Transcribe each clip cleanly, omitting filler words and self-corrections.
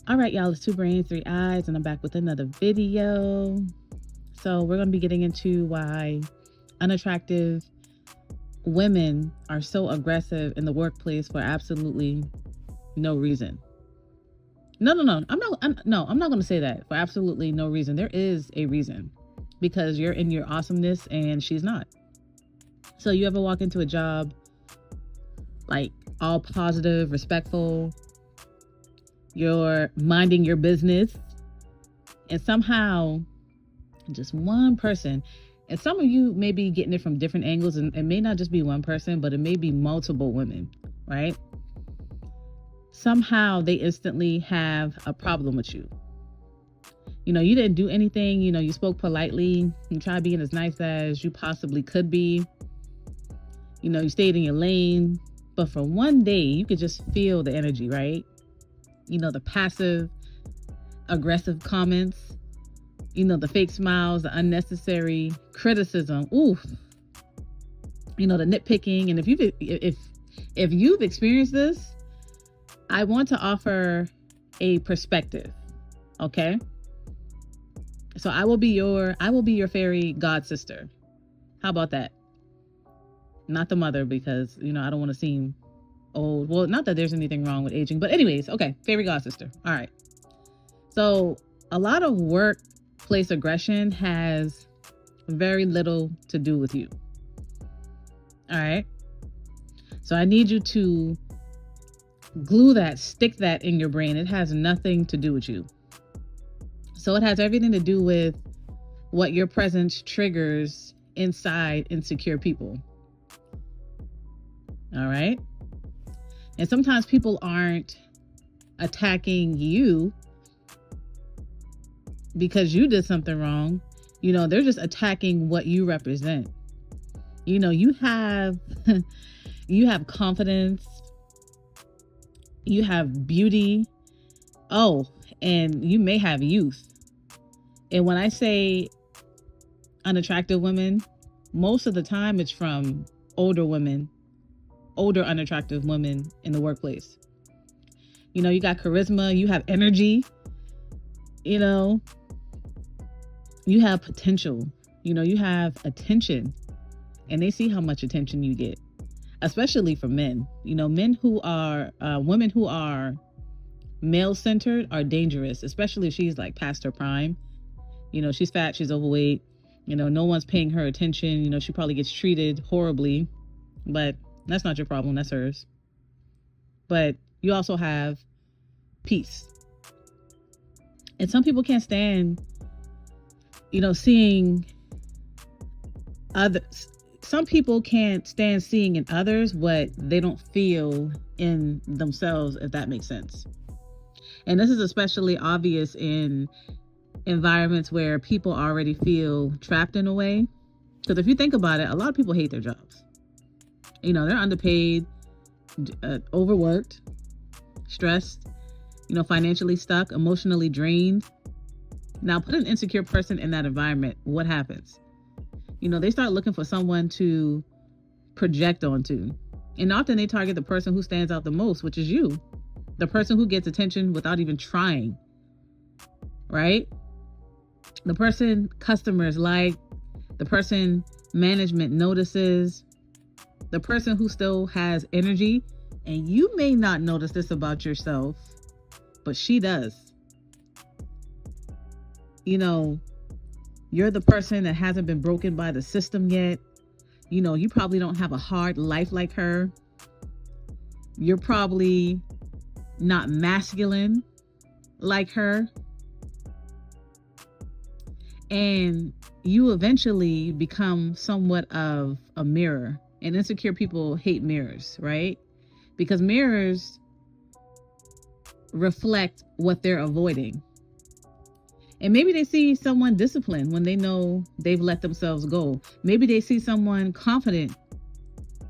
All right, y'all, it's Two Brains, Three Eyes, and I'm back with another video. So we're going to be getting into why unattractive women are so aggressive in the workplace for absolutely no reason. No. I'm not going to say that for absolutely no reason. There is a reason, because you're in your awesomeness and she's not. So you ever walk into a job like all positive, respectful, you're minding your business, and somehow just one person, and some of you may be getting it from different angles, and it may not just be one person, but it may be multiple women, right? Somehow they instantly have a problem with you. You know, you didn't do anything, you know, you spoke politely, you tried being as nice as you possibly could be, you know, you stayed in your lane, but for one day you could just feel the energy, right? You know, the passive aggressive comments, you know, the fake smiles, the unnecessary criticism, oof, you know, the nitpicking. And if you've experienced this, I want to offer a perspective. Okay, so I will be your fairy god sister. How about that? Not the mother, because you know I don't want to seem old. Well, not that there's anything wrong with aging, but anyways, okay, fairy god sister. All right. So a lot of workplace aggression has very little to do with you. All right. So I need you to stick that in your brain. It has nothing to do with you. So it has everything to do with what your presence triggers inside insecure people. All right. And sometimes people aren't attacking you because you did something wrong. You know, they're just attacking what you represent. You know, you have you have confidence, you have beauty, oh, and you may have youth. And when I say unattractive women, most of the time it's from older women, older unattractive women in the workplace. You know, you got charisma, you have energy, you know, you have potential, you know, you have attention, and they see how much attention you get, especially from men. You know, men who are, women who are male-centered are dangerous, especially if she's like past her prime. You know, she's fat, she's overweight, you know, no one's paying her attention, you know, she probably gets treated horribly, but that's not your problem, that's hers. But you also have peace. And some people can't stand, you know, seeing others. Some people can't stand seeing in others what they don't feel in themselves, if that makes sense. And this is especially obvious in environments where people already feel trapped in a way. Because if you think about it, a lot of people hate their jobs. You know, they're underpaid, overworked, stressed, you know, financially stuck, emotionally drained. Now put an insecure person in that environment. What happens? You know, they start looking for someone to project onto. And often they target the person who stands out the most, which is you. The person who gets attention without even trying. Right? The person customers like, the person management notices, the person who still has energy. And you may not notice this about yourself, but she does. You know, you're the person that hasn't been broken by the system yet. You know, you probably don't have a hard life like her. You're probably not masculine like her. And you eventually become somewhat of a mirror. And insecure people hate mirrors, right? Because mirrors reflect what they're avoiding. And maybe they see someone disciplined when they know they've let themselves go. Maybe they see someone confident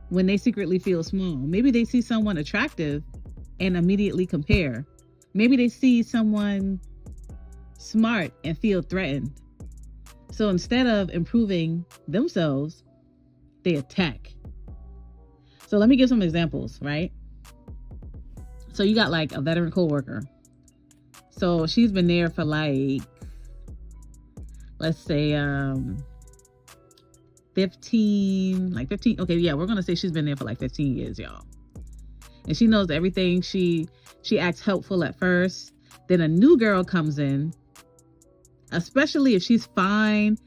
when they secretly feel small. Maybe they see someone attractive and immediately compare. Maybe they see someone smart and feel threatened. So instead of improving themselves, they attack. So let me give some examples, right? So you got like a veteran coworker. So she's been there for like, let's say 15. Okay, yeah, we're gonna say she's been there for like 15 years, y'all. And she knows everything. She acts helpful at first. Then a new girl comes in, especially if she's fine.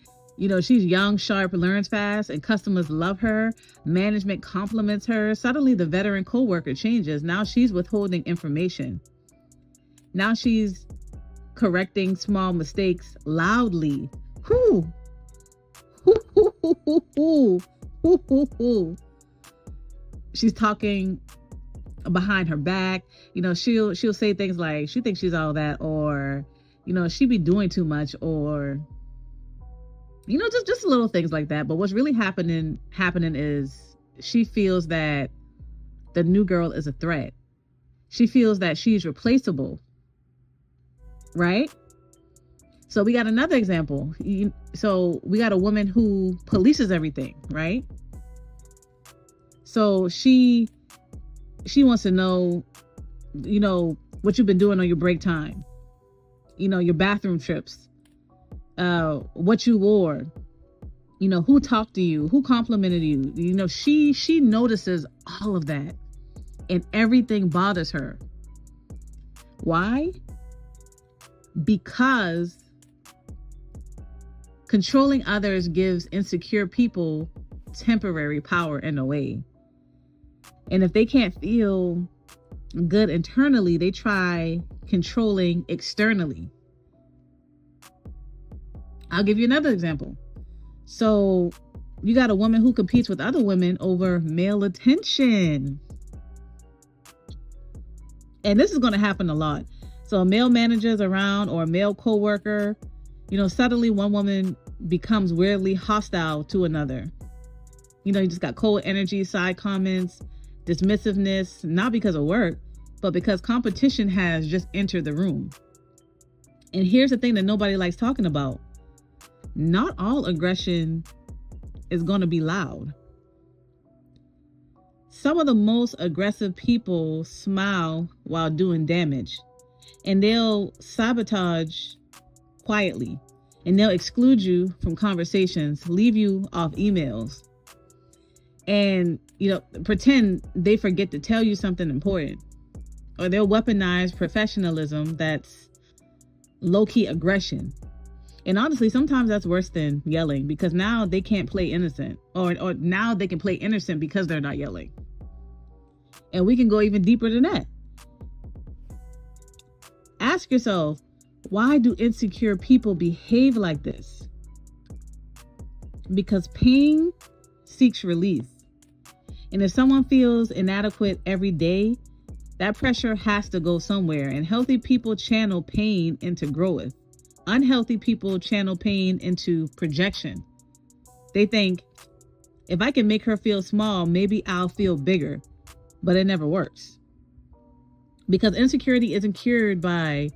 She's young, sharp, learns fast, and customers love her. Management compliments her. Suddenly the veteran coworker changes. Now she's withholding information. Now she's correcting small mistakes loudly. Whoo. She's talking behind her back. She'll say things like she thinks she's all that, or she be doing too much, or just little things like that. But what's really happening is she feels that the new girl is a threat. She feels that she's replaceable, right? So we got another example. So we got a woman who polices everything, right? So she wants to know, what you've been doing on your break time, your bathroom trips, what you wore, who talked to you, who complimented you. She notices all of that, and everything bothers her. Why? Because controlling others gives insecure people temporary power in a way. And if they can't feel good internally, they try controlling externally. I'll give you another example. So you got a woman who competes with other women over male attention. And this is going to happen a lot. So a male manager's around, or a male coworker, suddenly one woman becomes weirdly hostile to another. You just got cold energy, side comments, dismissiveness, not because of work, but because competition has just entered the room. And here's the thing that nobody likes talking about. Not all aggression is going to be loud. Some of the most aggressive people smile while doing damage, and they'll sabotage quietly, and they'll exclude you from conversations, leave you off emails, and pretend they forget to tell you something important. Or they'll weaponize professionalism that's low-key aggression. And honestly, sometimes that's worse than yelling, because now they can't play innocent, or now they can play innocent because they're not yelling. And we can go even deeper than that. Ask yourself, why do insecure people behave like this? Because pain seeks release. And if someone feels inadequate every day, that pressure has to go somewhere. And healthy people channel pain into growth. Unhealthy people channel pain into projection. They think, if I can make her feel small, maybe I'll feel bigger. But it never works. Because insecurity isn't cured by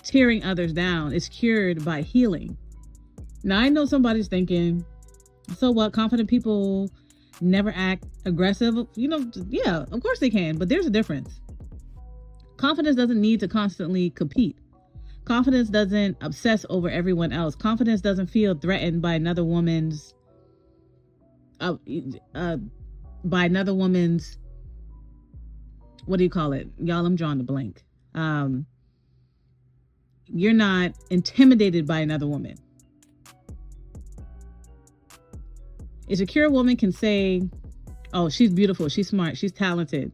tearing others down. It's cured by healing. Now, I know somebody's thinking, so what? Confident people never act aggressive? Yeah, of course they can. But there's a difference. Confidence doesn't need to constantly compete. Confidence doesn't obsess over everyone else. Confidence doesn't feel threatened by another woman's what do you call it? Y'all, I'm drawing the blank. You're not intimidated by another woman. A secure woman can say, oh, she's beautiful, she's smart, she's talented.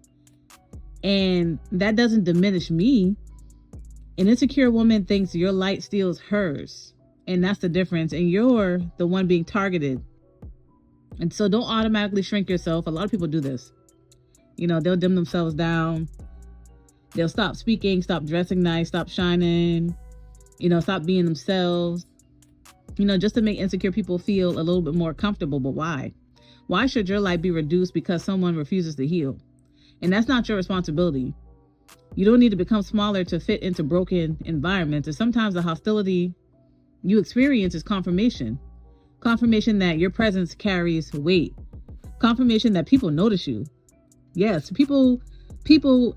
And that doesn't diminish me. An insecure woman thinks your light steals hers. And that's the difference. And you're the one being targeted. And so don't automatically shrink yourself. A lot of people do this. They'll dim themselves down. They'll stop speaking, stop dressing nice, stop shining, stop being themselves, just to make insecure people feel a little bit more comfortable. But why? Why should your light be reduced because someone refuses to heal? And that's not your responsibility. You don't need to become smaller to fit into broken environments. And sometimes the hostility you experience is confirmation. Confirmation that your presence carries weight. Confirmation that people notice you. Yes, people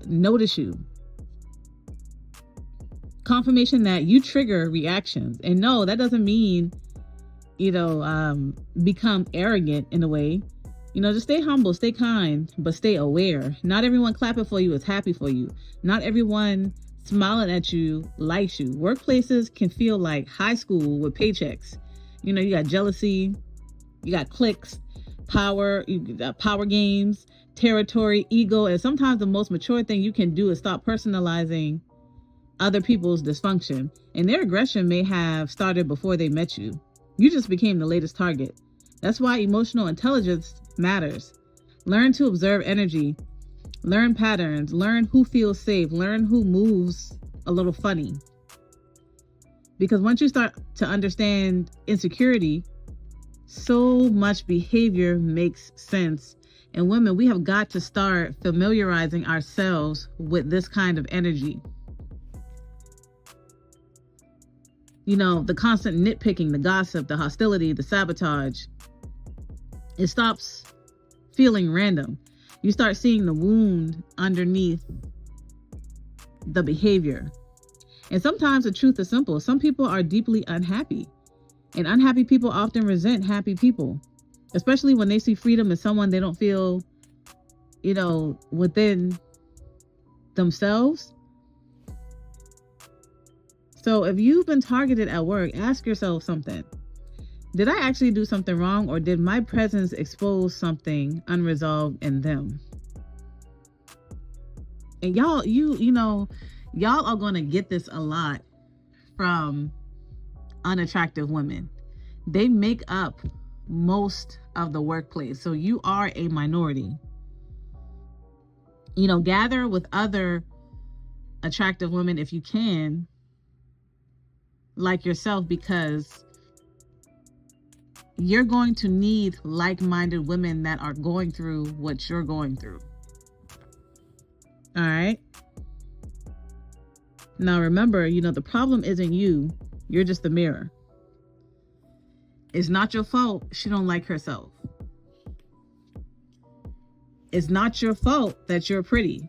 notice you. confirmation that you trigger reactions. And no, that doesn't mean, become arrogant in a way. Just stay humble, stay kind, but stay aware. Not everyone clapping for you is happy for you. Not everyone smiling at you likes you. Workplaces can feel like high school with paychecks. You got jealousy, you got cliques, power, you got power games, territory, ego. And sometimes the most mature thing you can do is stop personalizing other people's dysfunction. And their aggression may have started before they met you. You just became the latest target. That's why emotional intelligence matters. Learn to observe energy, learn patterns, learn who feels safe, learn who moves a little funny. Because once you start to understand insecurity, so much behavior makes sense. And women, we have got to start familiarizing ourselves with this kind of energy. The constant nitpicking, the gossip, the hostility, the sabotage. It stops feeling random. You start seeing the wound underneath the behavior. And sometimes the truth is simple. Some people are deeply unhappy. And unhappy people often resent happy people. Especially when they see freedom in someone they don't feel, within themselves. So if you've been targeted at work, ask yourself something. Did I actually do something wrong, or did my presence expose something unresolved in them? And y'all, y'all are going to get this a lot from unattractive women. They make up most of the workplace. So you are a minority. Gather with other attractive women if you can, like yourself, because you're going to need like-minded women that are going through what you're going through. All right. Now remember, the problem isn't you. You're just the mirror. It's not your fault she don't like herself. It's not your fault that you're pretty.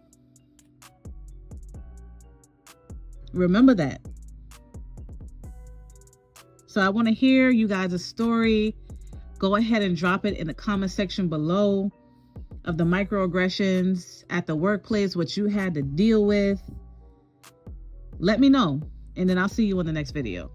Remember that. So I want to hear you guys' story. Go ahead and drop it in the comment section below of the microaggressions at the workplace, what you had to deal with. Let me know, and then I'll see you in the next video.